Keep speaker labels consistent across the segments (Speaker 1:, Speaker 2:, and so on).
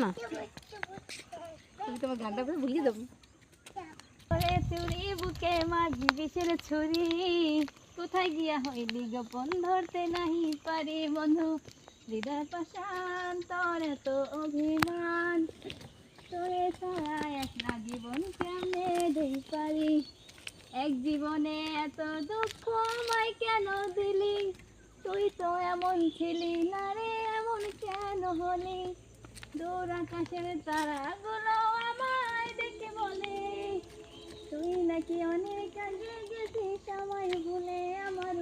Speaker 1: না, তুমি তোমার গানটা করে ভুলিয়ে দেবো। চুরি বুকে মাঝি বিষের ছুরি, কোথায় গিয়া হইলি গোপন ধরতে নাহি পারি বন্ধু। হৃদয় পাষাণ তোর এত অভিমান, তোরে ছাড়া একলা জীবন কেমনে দেই পারি। এক জীবনে এত দুঃখ আমায় কেন দিলি, তুই তো এমন ছিলি না রে, এমন কেন হলি। দূর আকাশের তারাগুলো আমায় দেখে বলে, তুই নাকি অনেক আগে গেছিস আমায় ভুলে। আমার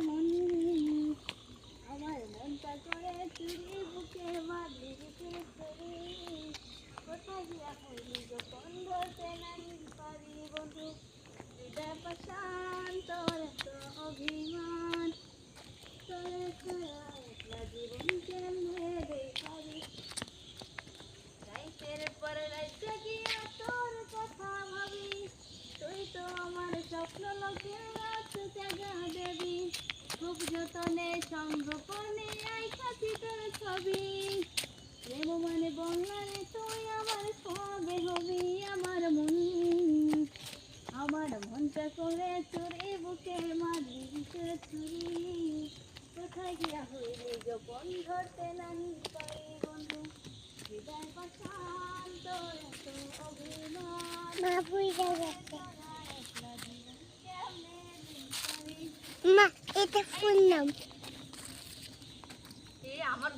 Speaker 1: মনটা করে চুরি বুকে মারলি বুকের ছুরি, কোথায় গিয়া হইলি গোপন ধরতে নাহি পারি বন্ধু। হৃদয় পাষাণ তোর এত অভিমান, তোরে ছাড়া একলা জীবন কেমনে দেই পারি। রাইতের পর রাইতে গিয়া তোর কথা ভাবি, তুই তো আমার স্বপ্ন লোকের রাত জাগা দেবী। খুব যতনে সংগোপনে আইসাছি তোর ছবি, প্রেম মানে বললারে তুই আমার সবে হবি। আমার মনটা করে চুরি বুকে মারলি বিষের ছুরি, কোথায় গিয়া হইলি গোপন ধরতে নাহি পারি বন্ধু। হৃদয় পাষাণ তোর এত অভিমান, একলা জীবন কেমনে দিই পারি।
Speaker 2: মা, এটা ফুল নাম।
Speaker 1: আমার